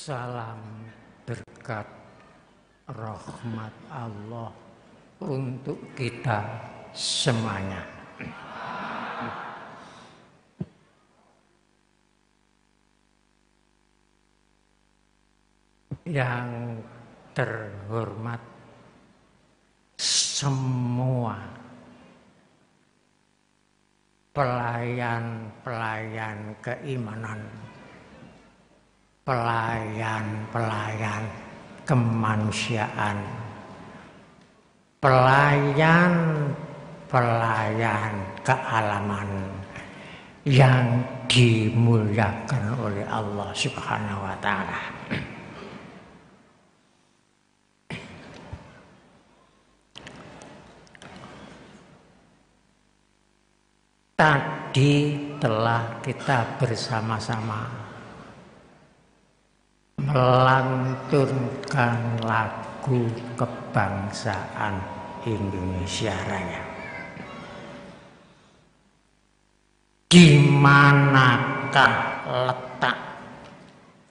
Salam berkat rahmat Allah untuk kita semuanya. Yang terhormat semua pelayan-pelayan keimanan, pelayan-pelayan kemanusiaan, pelayan-pelayan kealaman yang dimuliakan oleh Allah Subhanahu wa Ta'ala. Tadi telah kita bersama-sama melantunkan lagu kebangsaan Indonesia Raya. Di manakah letak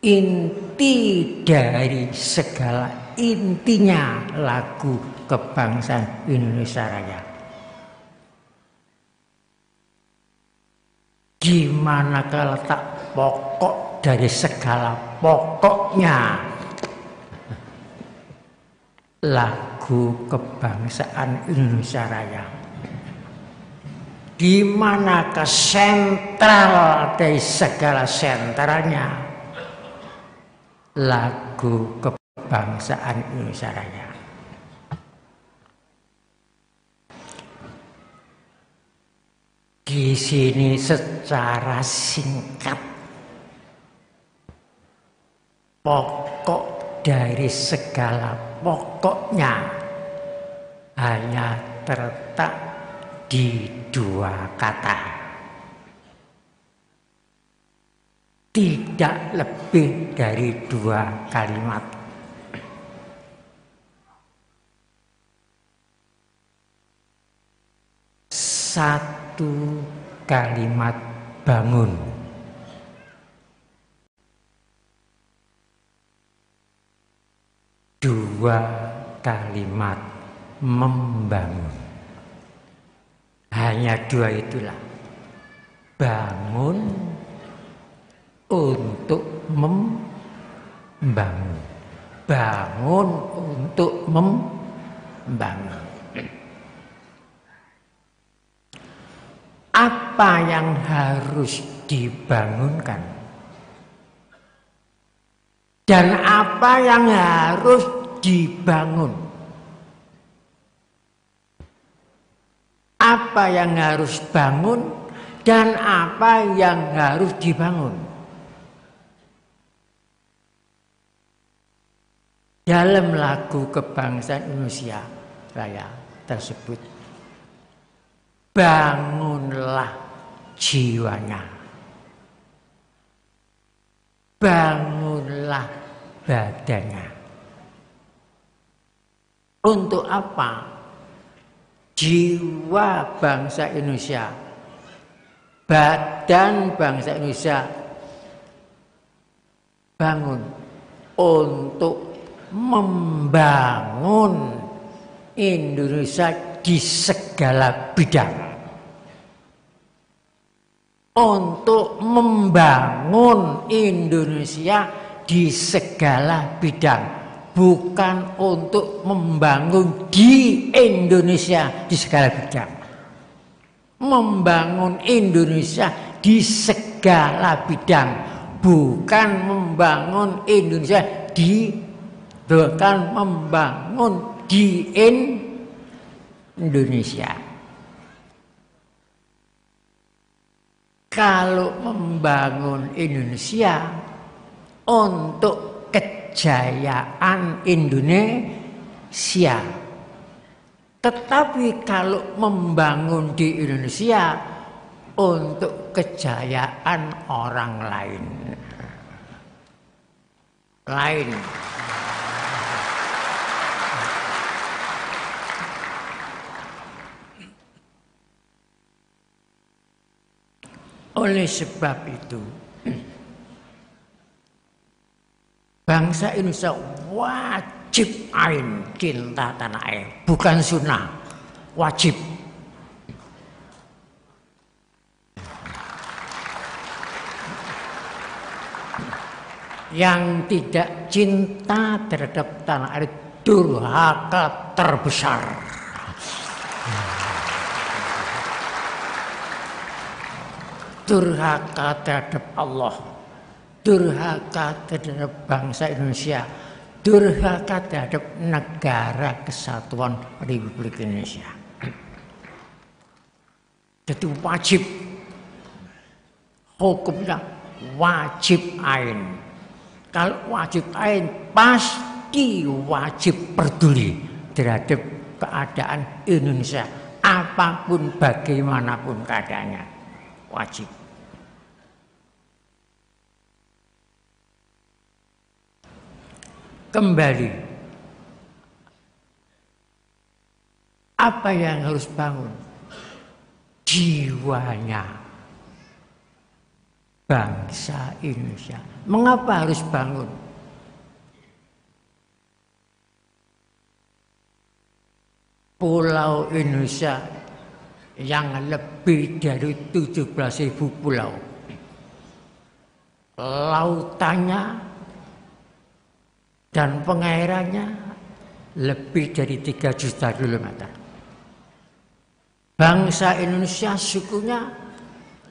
inti dari segala intinya lagu kebangsaan Indonesia Raya? Di manakah letak pokok dari segala pokoknya lagu kebangsaan Indonesia Raya? Di manakah sentral dari segala sentralnya lagu kebangsaan Indonesia Raya? Di sini secara singkat pokok dari segala pokoknya hanya terletak di dua kata, tidak lebih dari dua kalimat. Satu kalimat bangun, dua kalimat membangun. Hanya dua itulah. Bangun untuk membangun. Bangun untuk membangun. Apa yang harus dibangunkan? Dan apa yang harus dibangun? Apa yang harus bangun dan apa yang harus dibangun? Dalam lagu kebangsaan Indonesia Raya tersebut, bangunlah jiwanya, bangunlah badannya. Untuk apa? Jiwa bangsa Indonesia, badan bangsa Indonesia bangun untuk membangun Indonesia di segala bidang. Untuk membangun Indonesia di segala bidang. Bukan untuk membangun di Indonesia di segala bidang. Membangun Indonesia di segala bidang. Bukan membangun Indonesia bukan membangun di Indonesia. Kalau membangun Indonesia untuk kejayaan Indonesia, tetapi kalau membangun di Indonesia untuk kejayaan orang lain. Oleh sebab itu, bangsa Indonesia wajib ain cinta tanah air, bukan sunnah, wajib. Yang tidak cinta terhadap tanah air durhaka terbesar. Durhaka terhadap Allah, durhaka terhadap bangsa Indonesia, durhaka terhadap negara kesatuan Republik Indonesia. Jadi wajib, hukumnya wajib ain. Kalau wajib ain pasti wajib peduli terhadap keadaan Indonesia, apapun bagaimanapun keadaannya, wajib. Kembali, apa yang harus bangun? Jiwanya bangsa Indonesia. Mengapa harus bangun? Pulau Indonesia yang lebih dari 17.000 pulau, lautannya dan pengairannya lebih dari 3 juta kilometer. Bangsa Indonesia sukunya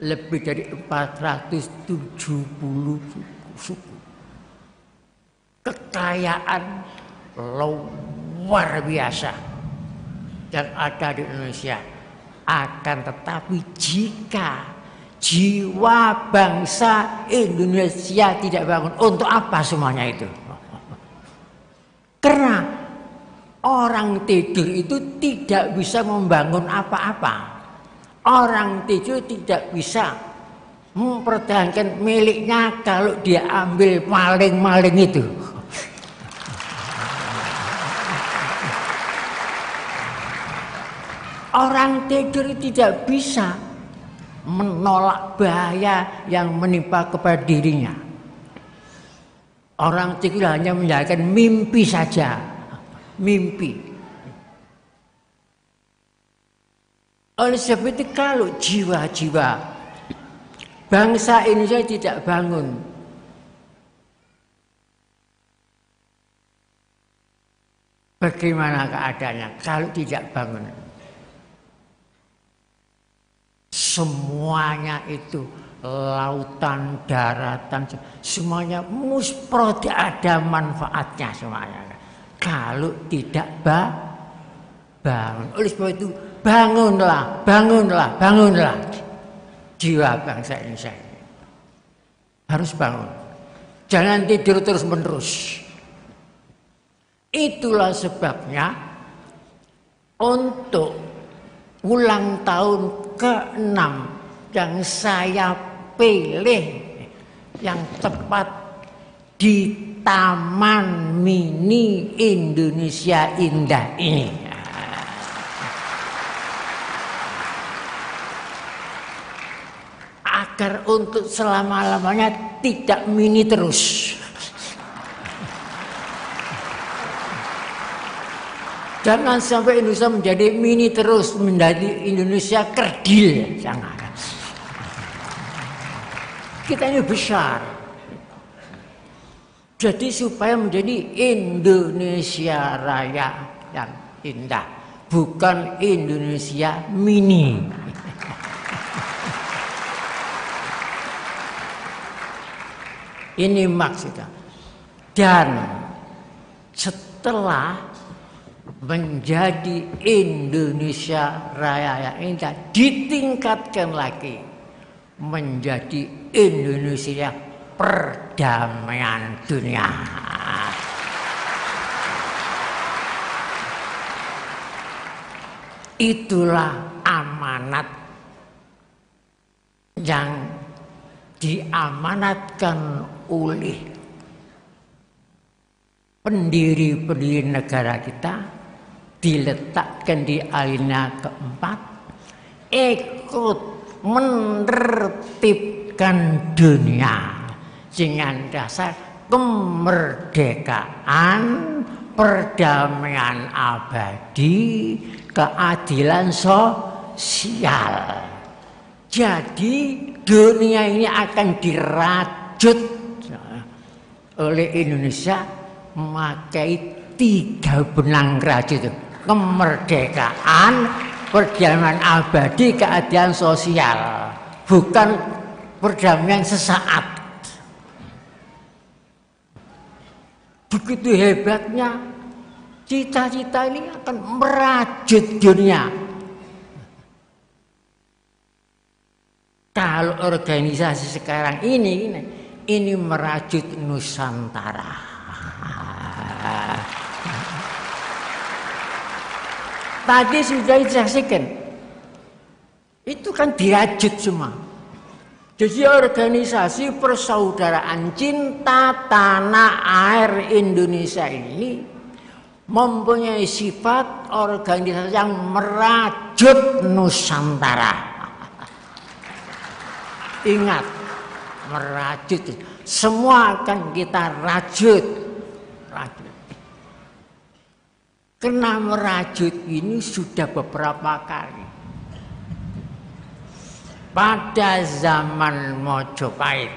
lebih dari 470 suku. Kekayaan luar biasa yang ada di Indonesia. Akan tetapi jika jiwa bangsa Indonesia tidak bangun, untuk apa semuanya itu? Karena orang tidur itu tidak bisa membangun apa-apa. Orang tidur tidak bisa mempertahankan miliknya kalau dia ambil maling-maling itu. Orang tidur tidak bisa menolak bahaya yang menimpa kepada dirinya. Orang tidur hanya menjalankan mimpi saja, mimpi. Oleh sebab itu kalau jiwa-jiwa bangsa Indonesia tidak bangun, bagaimana keadaannya kalau tidak bangun? Semuanya itu lautan, daratan, semuanya muspro, tidak ada manfaatnya semuanya kalau tidak bangun. Oleh sebab itu bangunlah, bangunlah, bangunlah. Jiwa bangsa Indonesia ini harus bangun. Jangan tidur terus-menerus. Itulah sebabnya untuk ulang tahun ke-6 yang saya pilih yang tepat di Taman Mini Indonesia Indah ini. Agar untuk selama-lamanya tidak mini terus. Jangan sampai Indonesia menjadi mini terus, menjadi Indonesia kerdil. Jangan. Kita ini besar. Jadi supaya menjadi Indonesia Raya yang indah, bukan Indonesia mini. Ini maksudnya. Dan setelah menjadi Indonesia Raya yang indah, ditingkatkan lagi menjadi Indonesia perdamaian dunia. Itulah amanat yang diamanatkan oleh pendiri-pendiri negara kita, diletakkan di alinea keempat, ikut menertibkan dunia dengan dasar kemerdekaan, perdamaian abadi, keadilan sosial. Jadi dunia ini akan dirajut oleh Indonesia memakai 3 benang rajut. Kemerdekaan, perdamaian abadi, keadilan sosial. Bukan perdamaian sesaat. Begitu hebatnya cita-cita ini akan merajut dunia. Kalau organisasi sekarang ini merajut Nusantara. Tadi sudah disaksikan, itu kan dirajut semua. Jadi organisasi persaudaraan cinta tanah air Indonesia ini mempunyai sifat organisasi yang merajut Nusantara. Ingat, merajut. Semua akan kita rajut. Karena merajut ini sudah beberapa kali. Pada zaman Mojopahit,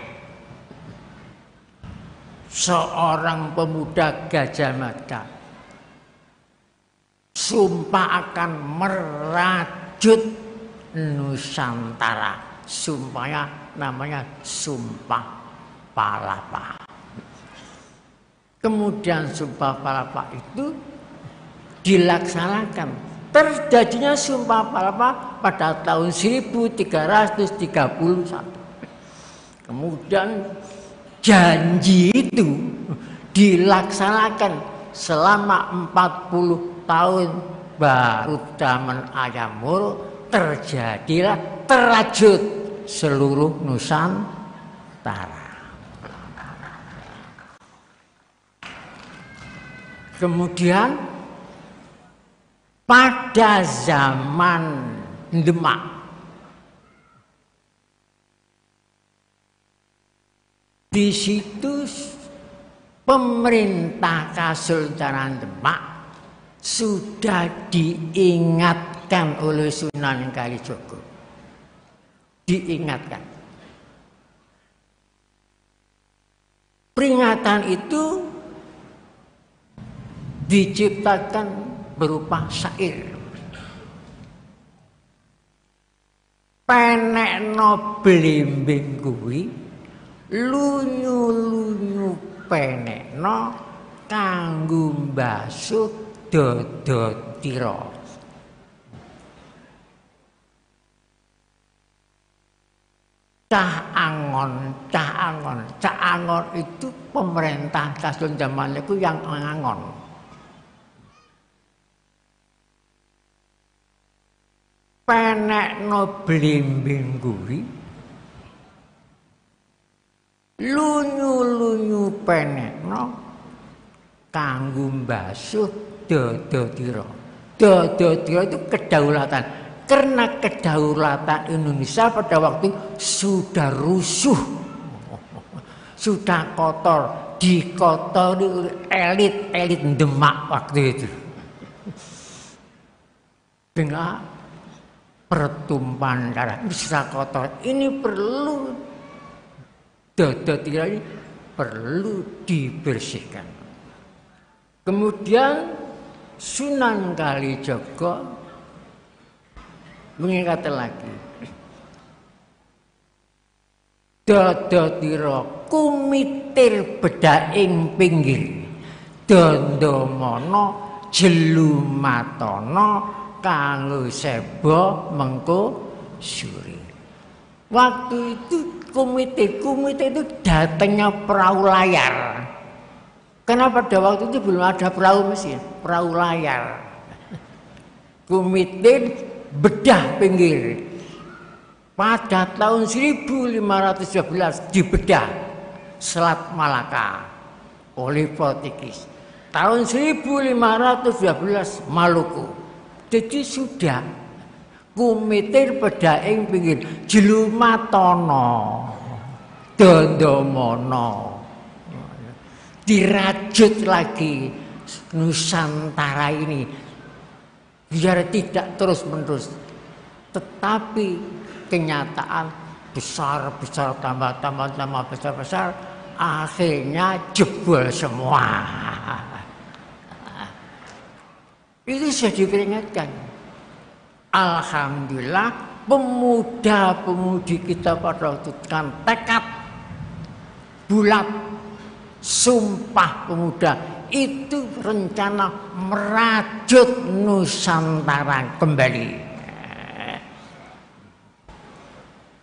seorang pemuda Gajah Mada sumpah akan merajut Nusantara. Sumpahnya namanya Sumpah Palapa. Kemudian Sumpah Palapa itu dilaksanakan. Terjadinya Sumpah Palapa pada tahun 1331. Kemudian janji itu dilaksanakan selama 40 tahun. Baru zaman Ayam Wuruk terjadilah terajut seluruh Nusantara. Kemudian pada zaman Demak, di situ pemerintah Kesultanan Demak sudah diingatkan oleh Sunan Kalijogo. Diingatkan. Peringatan itu diciptakan berupa syair. Penekno blimbing kuwi lunyu-lunyu penekno kanggo mbasuh dada tira. Cah Angon itu pemerintah Kasul zaman itu yang Angon. Penekno blimbing kuwi lunyu-lunyu penekno kanggo mbasuh dada tira. Dada tira itu kedaulatan. Karena kedaulatan Indonesia pada waktu sudah rusuh, sudah kotor, dikotori oleh elit Demak waktu itu. Dengan pertumpahan darah bisa kotor, ini perlu dada tira ini perlu dibersihkan. Kemudian Sunan Kalijogo mengingatkan lagi, dada tira kumitir bedaing pinggir, dandamana jelumatana kanggo seba mengko suri. Waktu itu komite itu datangnya perahu layar. Karena pada waktu itu belum ada perahu mesin, perahu layar. Komite bedah pinggir. Pada tahun 1512 dibedah Selat Malaka oleh Portugis. Tahun 1512 Maluku. Jadi sudah kumitir bedaing pinggir jelumatana dandamana. dirajut lagi Nusantara ini biar tidak terus-menerus. Tetapi kenyataan besar tambah besar, akhirnya jebol semua. Itu sudah diperingatkan. Alhamdulillah pemuda-pemudi kita pada waktu itu kan tekad bulat, sumpah pemuda itu rencana merajut Nusantara kembali.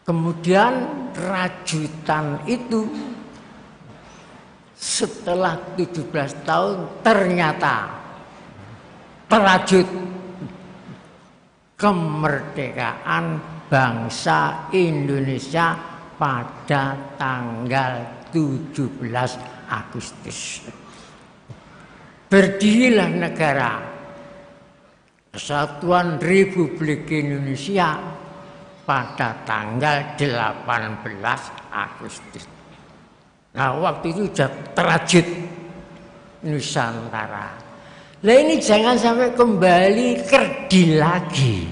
Kemudian rajutan itu setelah 17 tahun ternyata terajut kemerdekaan bangsa Indonesia pada tanggal 17 Agustus. Berdirilah negara Kesatuan Republik Indonesia pada tanggal 18 Agustus. Nah, waktu itu sudah terajut Nusantara. Nah, ini jangan sampai kembali kerdil lagi.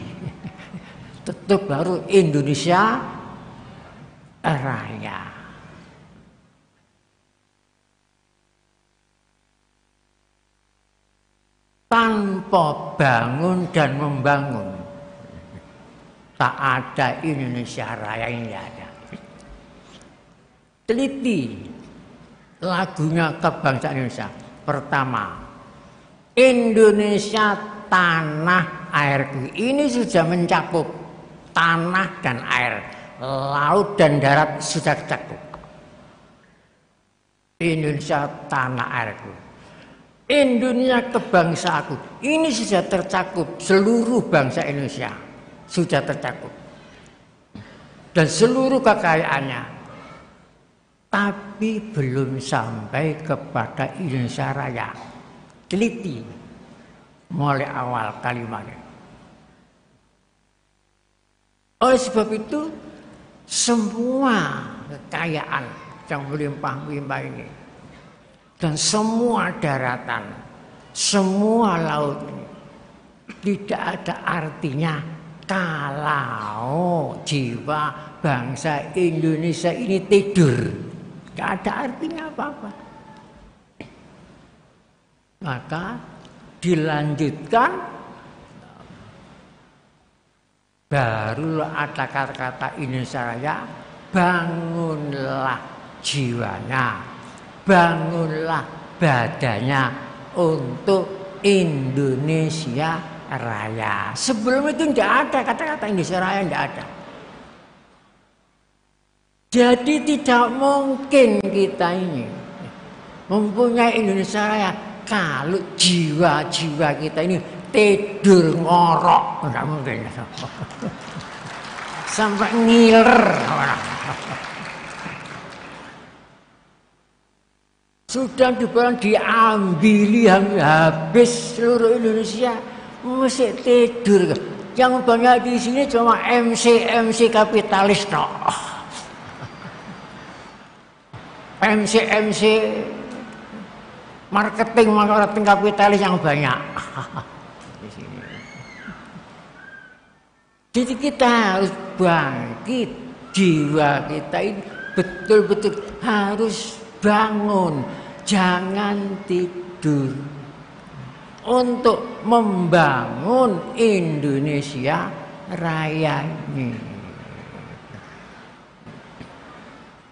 Tetap baru Indonesia Raya. Tanpa bangun dan membangun, tak ada Indonesia Raya, ini ada. Teliti lagunya kebangsaan Indonesia. Pertama, Indonesia tanah airku. Ini sudah mencakup tanah dan air, laut dan darat sudah tercakup. Indonesia tanah airku. Indonesia kebangsaanku. Ini sudah tercakup, seluruh bangsa Indonesia sudah tercakup. Dan seluruh kekayaannya. Tapi belum sampai kepada Indonesia Raya. Teliti mulai awal kalimatnya. Oleh sebab itu semua kekayaan yang melimpah-melimpah ini dan semua daratan, semua laut ini tidak ada artinya kalau jiwa bangsa Indonesia ini tidur. Tidak ada artinya apa-apa. Maka dilanjutkan, baru ada kata-kata Indonesia Raya, bangunlah jiwanya, bangunlah badannya untuk Indonesia Raya. Sebelum itu tidak ada kata-kata Indonesia Raya, tidak ada. Jadi tidak mungkin kita ini mempunyai Indonesia Raya kalau jiwa-jiwa kita ini tidur ngorok, tidak mungkin. Sampai ngiler. Sudah diambili habis seluruh Indonesia, mesti tidur. Yang banyak di sini cuma MC kapitalis toh. MC marketing kapitalis yang banyak di sini. Jadi kita harus bangkit, jiwa kita ini betul-betul harus bangun, jangan tidur untuk membangun Indonesia Raya ini.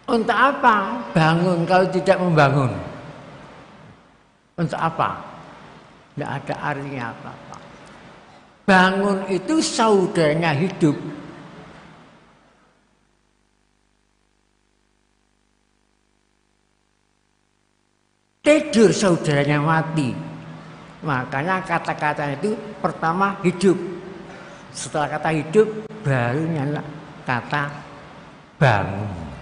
Untuk apa bangun kalau tidak membangun? Untuk apa? Tidak ada artinya apa-apa. Bangun itu saudaranya hidup. Tidur saudaranya mati. Makanya kata-kata itu pertama hidup. Setelah kata hidup baru nyala kata bangun.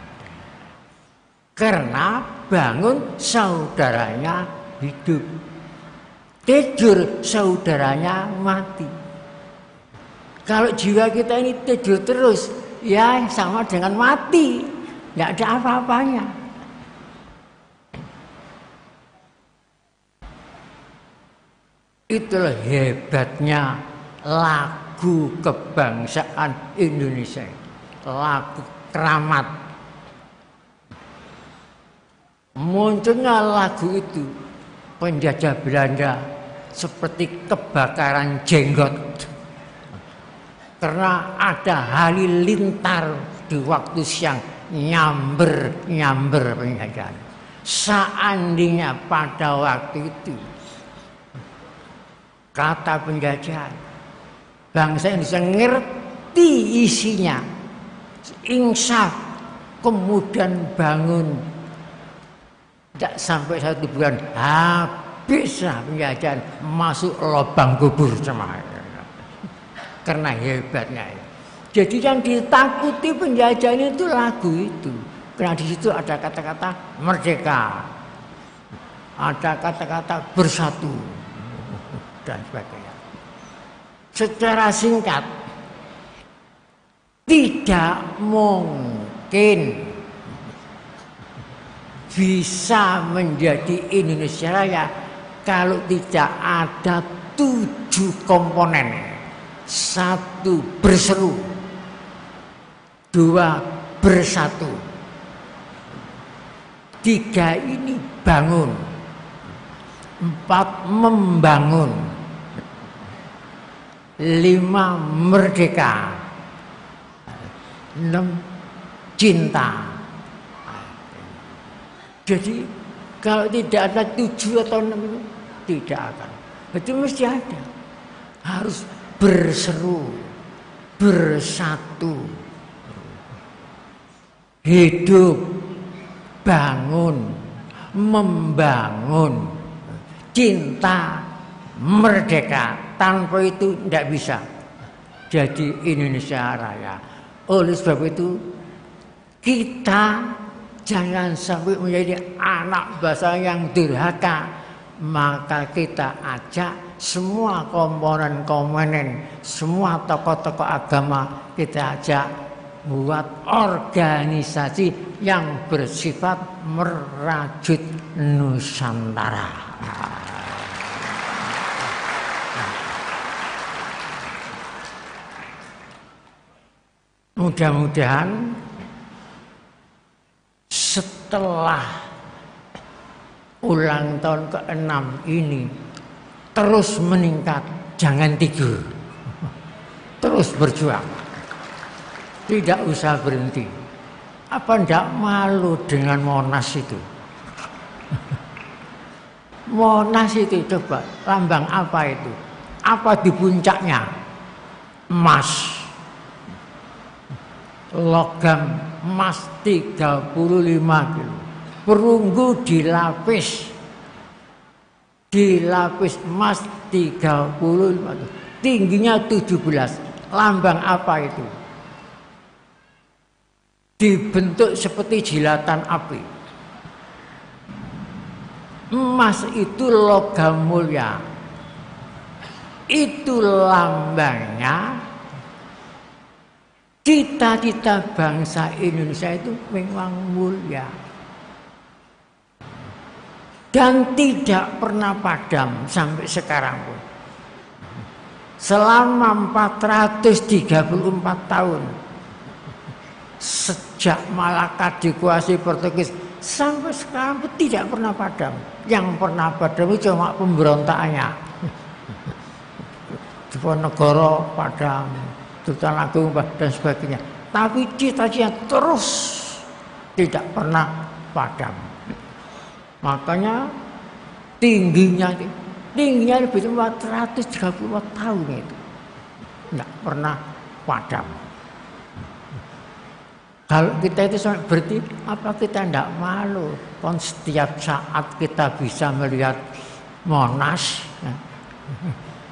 Karena bangun saudaranya hidup, tidur saudaranya mati. Kalau jiwa kita ini tidur terus, ya sama dengan mati, tidak ada apa-apanya. Itulah hebatnya lagu kebangsaan Indonesia, lagu keramat. Munculnya lagu itu penjajah Belanda seperti kebakaran jenggot, karena ada halilintar di waktu siang, nyamber penjajahan. Seandainya pada waktu itu kata penjajahan bangsa Indonesia ngerti isinya, insaf, kemudian bangun, tidak sampai 1 bulan habislah penjajahan, masuk lubang kubur semua. Karena hebatnya. Jadi yang ditakuti penjajahan itu lagu itu. Karena di situ ada kata-kata merdeka, ada kata-kata bersatu, dan sebagainya. Secara singkat, tidak mungkin bisa menjadi Indonesia Raya kalau tidak ada 7 komponen. 1 berseru, 2 bersatu, 3 ini bangun, 4 membangun, 5 merdeka, 6 cinta. Jadi kalau tidak ada 7 atau 6 itu tidak akan. Itu mesti ada. Harus berseru, bersatu, hidup, bangun, membangun, cinta, merdeka. Tanpa itu tidak bisa jadi Indonesia Raya. Oleh sebab itu kita jangan sampai menjadi anak bangsa yang durhaka. Maka kita ajak semua komponen, semua tokoh-tokoh agama, kita ajak buat organisasi yang bersifat merajut Nusantara. Mudah-mudahan setelah ulang tahun ke-6 ini terus meningkat, jangan tidur, terus berjuang, tidak usah berhenti. Apa ndak malu dengan Monas itu? Monas itu coba, lambang apa itu? Apa di puncaknya? Emas, logam emas 35 kilo. Perunggu dilapis emas 35, tingginya 17. Lambang apa itu? Dibentuk seperti jilatan api. Emas itu logam mulia. Itu lambangnya. Cita-cita bangsa Indonesia itu memang mulia. Dan tidak pernah padam sampai sekarang pun. Selama 434 tahun sejak Malaka dikuasai Portugis sampai sekarang pun tidak pernah padam. Yang pernah padam itu cuma pemberontakannya. Diponegoro padam, Sultan Agung dan sebagainya. Tapi cita-cita terus tidak pernah padam. Makanya tingginya lebih 434 tahun itu tidak pernah padam. Kalau kita itu berarti apa kita tidak malu? Kan setiap saat kita bisa melihat Monas,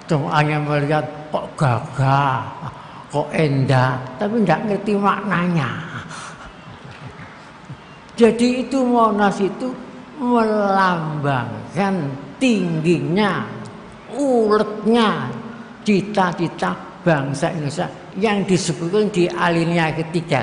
cuma hanya melihat kok gagah, kok indah, tapi tidak ngerti maknanya. Jadi itu Monas itu melambangkan tingginya, uletnya cita-cita bangsa Indonesia yang disebutkan di alinea ketiga.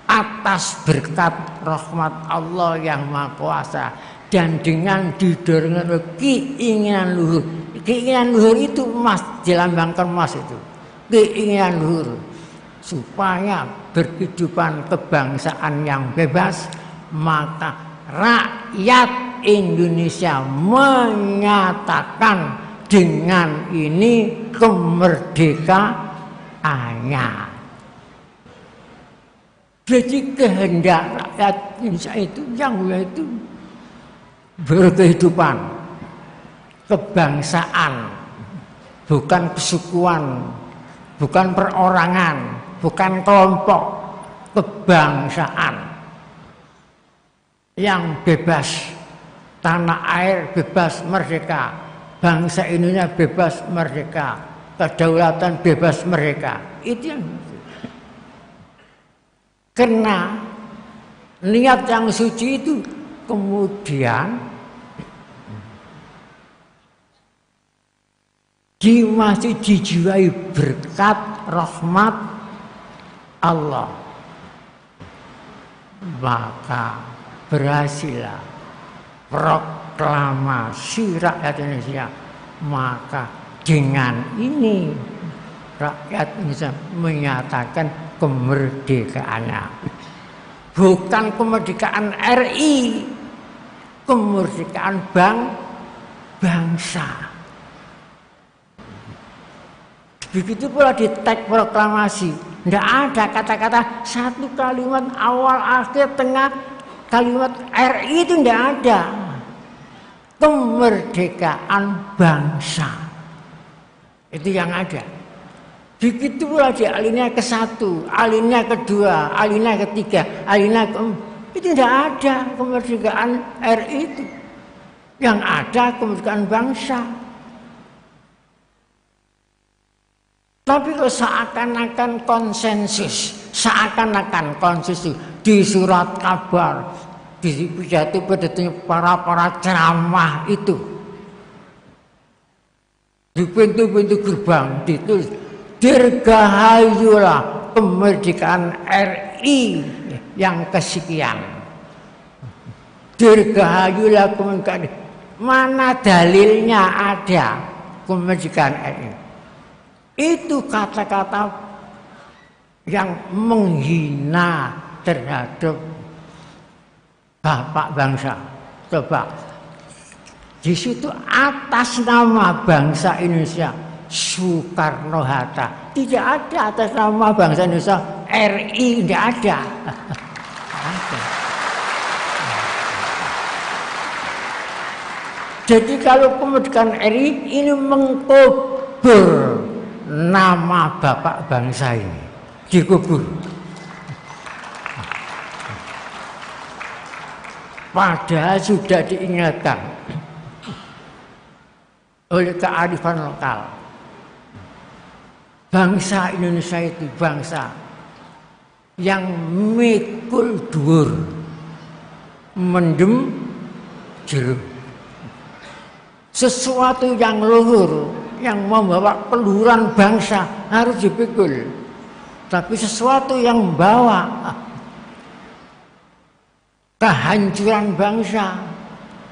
Atas berkat rahmat Allah yang Maha Kuasa dan dengan didorong oleh keinginan luhur Keinginan luhur itu emas, dilambangkan emas itu. Keinginan luhur supaya berkehidupan kebangsaan yang bebas, maka rakyat Indonesia menyatakan dengan ini kemerdekaannya. Jadi kehendak rakyat Indonesia itu yang itu berkehidupan kebangsaan, bukan kesukuan, bukan perorangan, bukan kelompok, kebangsaan yang bebas, tanah air bebas merdeka, bangsa Indonesia bebas merdeka, kedaulatan bebas merdeka. Itu yang karena niat yang suci itu kemudian masih dijiwai berkat rahmat Allah, maka berhasillah proklamasi rakyat Indonesia. Maka dengan ini rakyat Indonesia menyatakan kemerdekaannya, bukan kemerdekaan RI, kemerdekaan bangsa. Begitu pula di teks proklamasi, tidak ada kata-kata satu kalimat awal, akhir, tengah, kalimat RI itu tidak ada. Kemerdekaan bangsa itu yang ada. Begitu pula di alinea ke-1, alinea kedua, alinea ketiga, alinea keempat, itu tidak ada kemerdekaan RI itu. Yang ada kemerdekaan bangsa. Tapi kok seakan-akan konsensus, seakan-akan konsensus di surat kabar, di pidato-pidato para ceramah itu, di pintu-pintu gerbang ditulis dirgahayulah kemerdekaan RI yang kesekian. Dirgahayulah kemerdekaan. Mana dalilnya ada kemerdekaan RI? Itu kata-kata yang menghina terhadap bapak bangsa. Coba di situ atas nama bangsa Indonesia Soekarno-Hatta, tidak ada atas nama bangsa Indonesia RI, tidak ada. Jadi kalau kemerdekaan RI ini mengkubur nama bapak bangsa ini, dikubur. Padahal sudah diingatkan oleh kearifan lokal. Bangsa Indonesia itu bangsa yang mikul dhuwur, mendem jero. Sesuatu yang luhur, yang membawa keluhuran bangsa harus dipikul. Tapi sesuatu yang membawa kehancuran bangsa,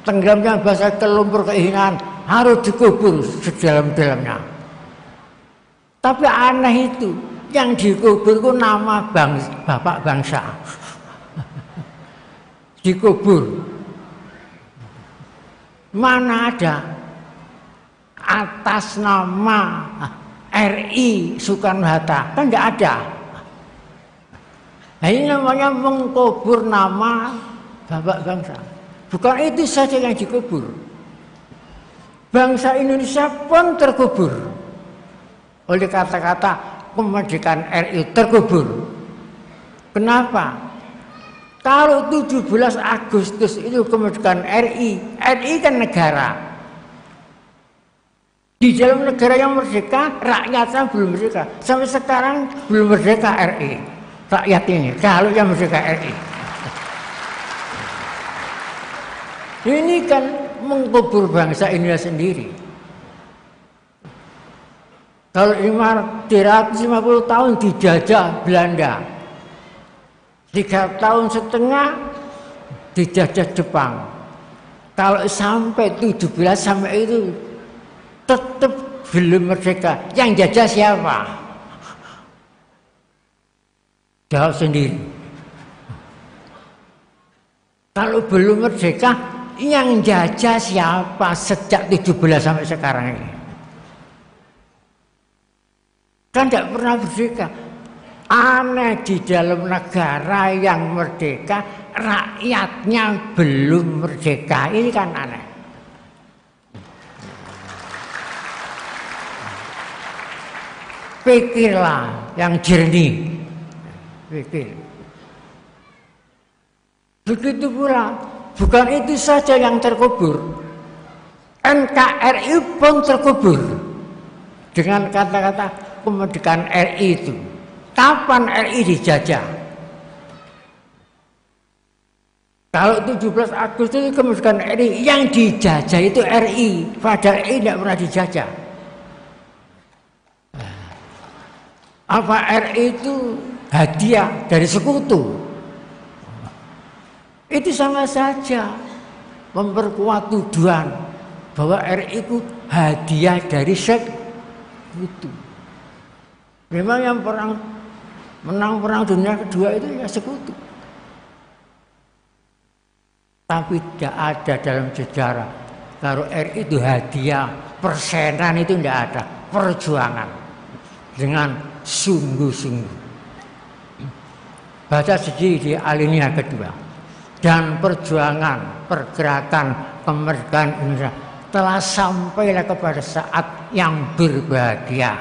tenggelamnya bangsa ke lumpur kehinaan, harus dikubur sedalam-dalamnya. Tapi aneh itu, yang dikubur itu nama bapak bangsa. Dikubur. Mana ada atas nama RI Soekarno-Hatta? Kan tidak ada. Nah, ini namanya mengkubur nama bapak bangsa. Bukan itu saja yang dikubur. Bangsa Indonesia pun terkubur oleh kata-kata kemerdekaan RI, terkubur. Kenapa? Kalau 17 Agustus itu kemerdekaan RI, RI kan negara. Di dalam negara yang merdeka, rakyatnya belum merdeka. Sampai sekarang belum merdeka RI. Rakyat ini, kalau yang merdeka RI. Ini kan mengkubur bangsa Indonesia sendiri. Kalau 350 tahun dijajah Belanda, 3,5 tahun dijajah Jepang. Kalau sampai 17 sampai itu tetap belum merdeka. Yang jajah siapa? Jawab sendiri. Kalau belum merdeka, yang jajah siapa sejak 17 sampai sekarang ini? Kan tidak pernah merdeka. Aneh, di dalam negara yang merdeka, rakyatnya belum merdeka. Ini kan aneh. Pikirlah yang jernih. Pikir. Begitu pula, bukan itu saja yang terkubur. NKRI pun terkubur. Dengan kata-kata kemerdekaan RI itu. Kapan RI dijajah? Kalau 17 Agustus itu kemerdekaan RI, yang dijajah itu RI. Padahal RI tidak pernah dijajah. Apa RI itu hadiah dari sekutu? Itu sama saja memperkuat tuduhan bahwa RI itu hadiah dari sekutu. Memang yang menang perang dunia kedua itu ya sekutu. Tapi tidak ada dalam sejarah kalau RI itu hadiah persenan, itu tidak ada. Perjuangan dengan sungguh-sungguh. Baca sendiri di alinea kedua. Dan perjuangan pergerakan kemerdekaan Indonesia telah sampailah kepada saat yang berbahagia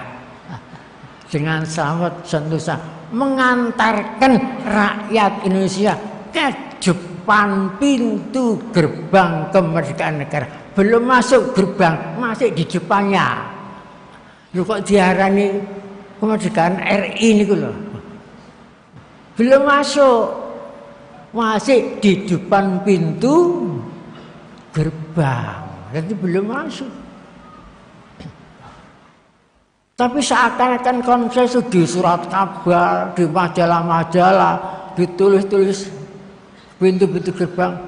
dengan selamat sentosa mengantarkan rakyat Indonesia ke depan pintu gerbang kemerdekaan negara. Belum masuk gerbang, masih di depannya. Lu kok diarani kemerdekaan RI ini loh. Belum masuk, masih di depan pintu gerbang, jadi belum masuk. Tapi seakan-akan konsensus di surat kabar, di majalah-majalah, ditulis-tulis pintu-pintu gerbang.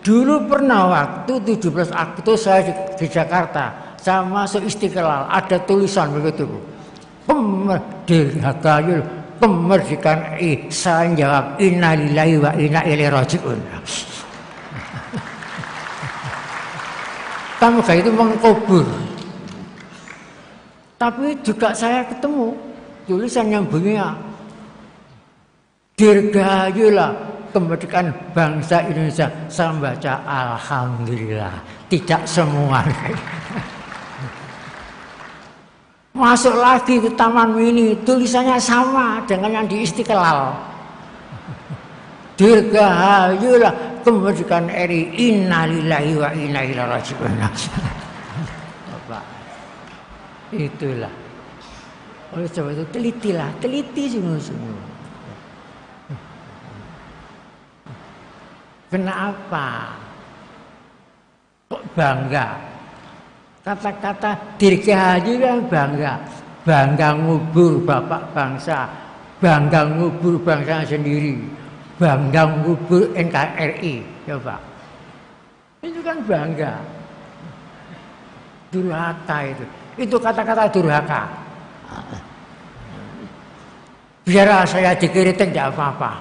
Dulu pernah waktu 17 Agustus saya di Jakarta, saya masuk Istiqlal, ada tulisan begitu. Kemerdekaan saya jawab innalillahi wa inna ilaihi raji'un. Kamu kayak itu mengkubur. Tapi juga saya ketemu tulisan yang bunyinya dirgayulah kemerdekaan bangsa Indonesia. Saya baca alhamdulillah, tidak semua. Masuk lagi ke Taman Mini, tulisannya sama dengan yang di Istiqlal. Dirgayulah kemerdekaan RI, innalillahi wa inna ilaihi raji'un. Bapak, itulah. Oleh sebab itu telitilah, teliti sungguh-sungguh. Kenapa kok bangga? Kata-kata dirgahayu kan bangga. Bangga ngubur bapak bangsa, bangga ngubur bangsa sendiri, bangga ngubur NKRI. Coba, itu kan bangga. Durhaka itu kata-kata durhaka. Biar saya dikritik tidak apa-apa.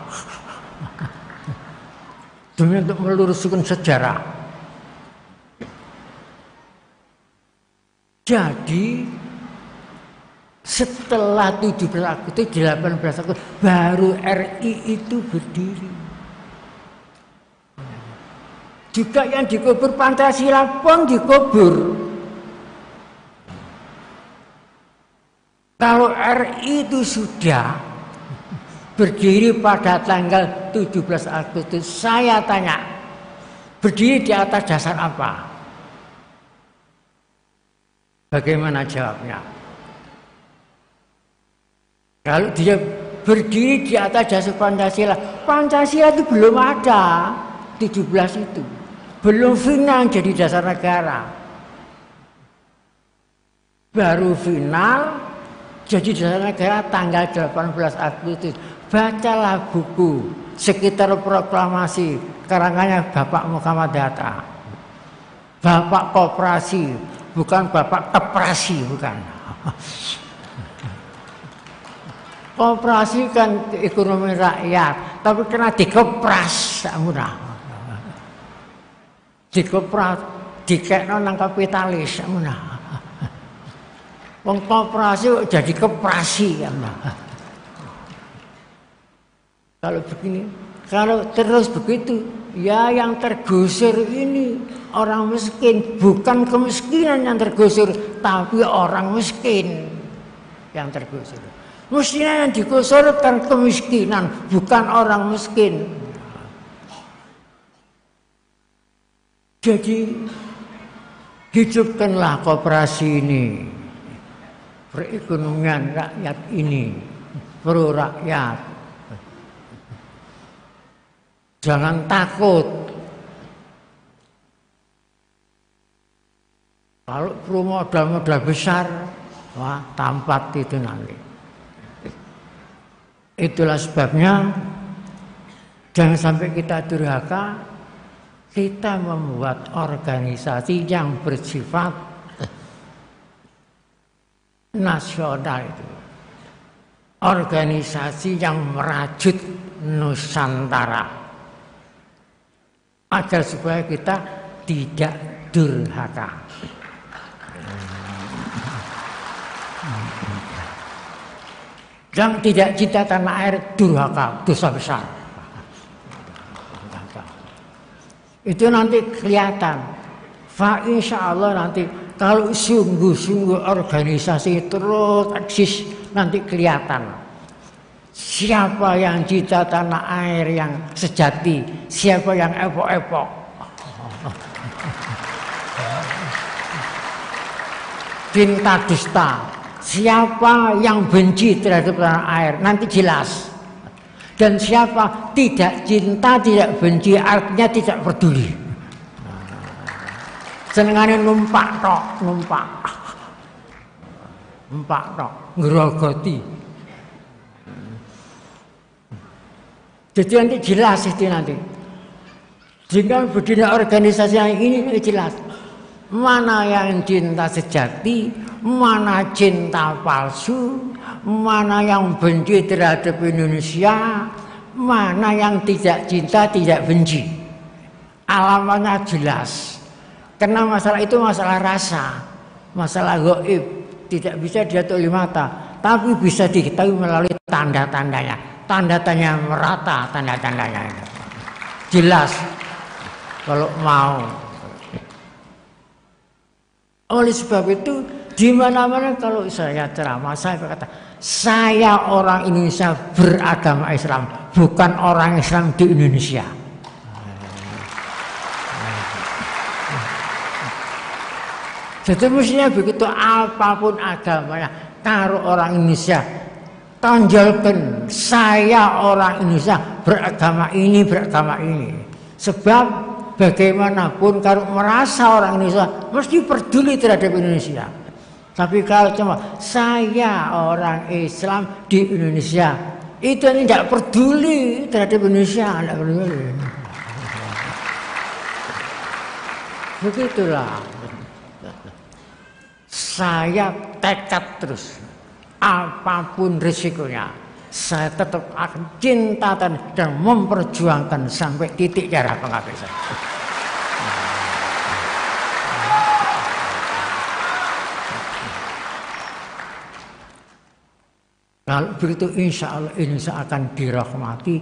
Demi untuk meluruskan sejarah. Jadi setelah 17 Agustus, 18 Agustus baru RI itu berdiri. Juga yang dikubur Pancasila pun dikubur. Kalau RI itu sudah berdiri pada tanggal 17 Agustus, saya tanya, berdiri di atas dasar apa? Bagaimana jawabnya? Kalau dia berdiri di atas dasar Pancasila, Pancasila itu belum ada, 17 itu. Belum final jadi dasar negara. Baru final jadi dasar negara tanggal 18 Agustus. Bacalah buku sekitar proklamasi karangannya Bapak Muhammad Hatta. Bapak koperasi, bukan bapak keprasi, bukan. Koperasi kan ekonomi rakyat, tapi kena dikepras, murah. Dikepras, dikekno nang kapitalis, murah. Wong koperasi jadi keprasi, murah. Kalau begini, kalau terus begitu, ya yang tergusur ini orang miskin, bukan kemiskinan yang tergusur, tapi orang miskin yang tergusur. Mestinya yang digusur kan kemiskinan, bukan orang miskin. Jadi hidupkanlah koperasi ini, perekonomian rakyat ini, pro rakyat. Jangan takut. Kalau pro modal-modal besar, wah tampat itu nanti. Itulah sebabnya jangan sampai kita durhaka, kita membuat organisasi yang bersifat nasional itu. Organisasi yang merajut Nusantara. Agar supaya kita tidak durhaka. Yang tidak cinta tanah air durhaka, dosa besar. Itu nanti kelihatan. Fa insya Allah nanti kalau sungguh-sungguh organisasi terus eksis, nanti kelihatan. Siapa yang cinta tanah air yang sejati, siapa yang epok-epok. Cinta dusta. Siapa yang benci terhadap tanah air, nanti jelas. Dan siapa tidak cinta, tidak benci, artinya tidak peduli. Senengane numpak tok, numpak tok, ngrogoti. Jadi nanti jelas itu nanti. Jika berdiri organisasi yang ini jelas. Mana yang cinta sejati, mana cinta palsu, mana yang benci terhadap Indonesia, mana yang tidak cinta, tidak benci. Alamatnya jelas. Karena masalah itu masalah rasa, masalah gaib, tidak bisa dilihat oleh mata, tapi bisa diketahui melalui tanda-tandanya. Tanda-tandanya merata, tanda-tandanya jelas kalau mau. Oleh sebab itu, di mana-mana kalau saya ceramah, saya berkata, saya orang Indonesia beragama Islam, bukan orang Islam di Indonesia. Jadi mestinya begitu, apapun agamanya, kalau orang Indonesia, tonjolkan saya orang Indonesia beragama ini, beragama ini. Sebab bagaimanapun kalau merasa orang Indonesia mesti peduli terhadap Indonesia. Tapi kalau cuma saya orang Islam di Indonesia, itu tidak peduli terhadap Indonesia, tidak peduli. Begitulah. Saya tekad terus, apapun risikonya, saya tetap akan cinta dan memperjuangkan sampai titik darah penghabisan. Kalau begitu insya Allah Indonesia akan dirahmati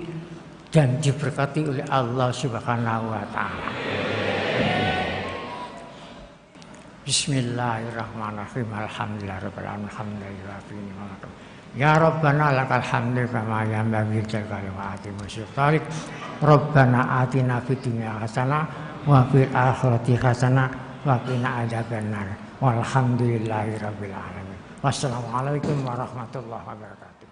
dan diberkati oleh Allah Subhanahu wa Ta'ala. Bismillahirrahmanirrahim. Alhamdulillahirabbil alamin. Ya Rabbana lakal hamdu kama yanbaghi jalali wa azimi sultanik. Rabbana atina fid dunya hasanah wa fil akhirati hasanah wa qina adzabannar. Walhamdulillahirabbil alamin. Wassalamualaikum warahmatullahi wabarakatuh.